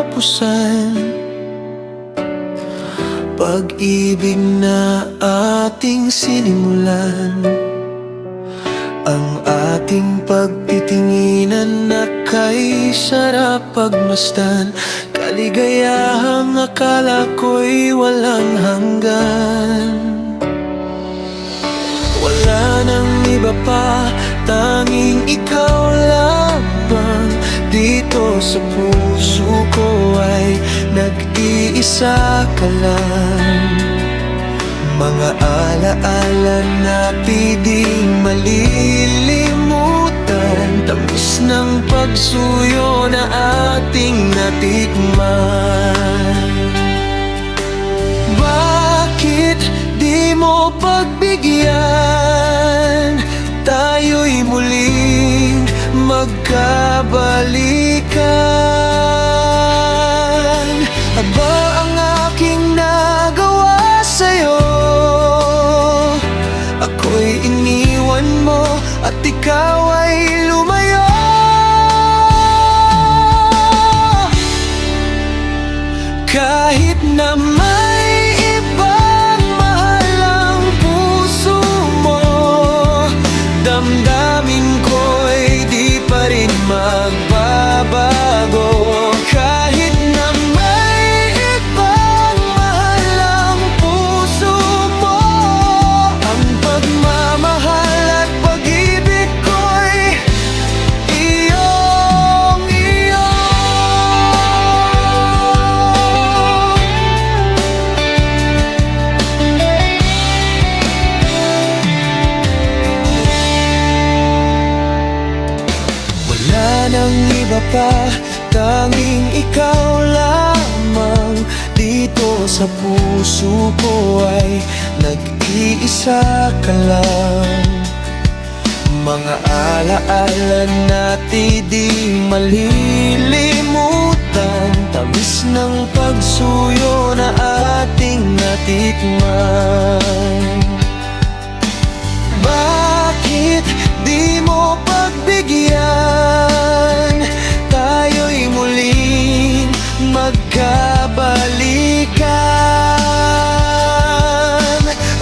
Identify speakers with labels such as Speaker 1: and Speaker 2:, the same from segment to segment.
Speaker 1: katapusan. Pag-ibig na ating sinimulan, ang ating pagtitinginan na kay sarap pagmasdan. Kaligayahang akala ko'y walang hanggan. Wala nang iba pa, tanging ikaw lamang. Dito sa puso ko ay nag-iisa ka lang. Mga alaala na piling malilimutan, tamis ng pagsuyo na ating natikman. Bakit di mo pagbigyan? Tayo'y muling magkabalikan. Aba ang aking nagawa sa'yo, ako'y iniwan mo at ikaw ay lumayo. Kahit na may ibang mahal ang puso mo, damdamin ko'y di pa rin magbabago. Kahit na may ibang mahal ang puso mo, ang pagmamahal at pag-ibig ko'y iyong-iyo. Wala nang iba pa, tanging ikaw lamang. Dito sa puso ko ay nag-iisa ka lang. Mga alaala natin di malilimutan, tamis ng pagsuyo na ating natikman. Bakit di mo pagbigyan? Tayo'y muling magkabalikan.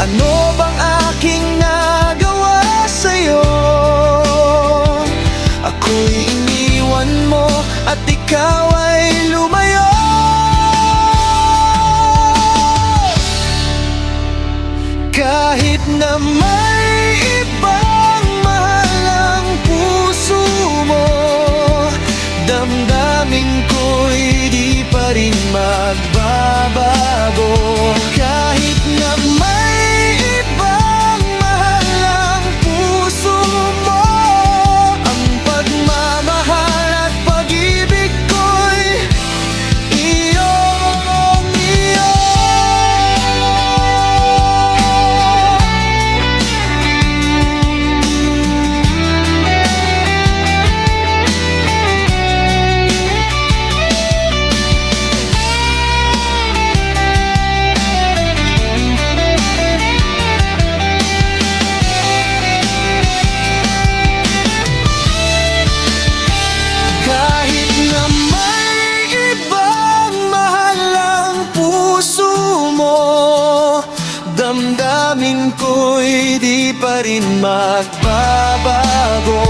Speaker 1: Ano bang aking nagawa sa'yo? Ako'y iniwan mo at ikaw ay lumayo. Kahit na may ibang mahal ang puso mo, damdamin ko'y di pa rin magbabago. Kahit na may ibang mahal ang puso mo, ang pagmamahal at pag-ibig ko'y iyong-iyo. Damdamin ko'y di pa rin magbabago.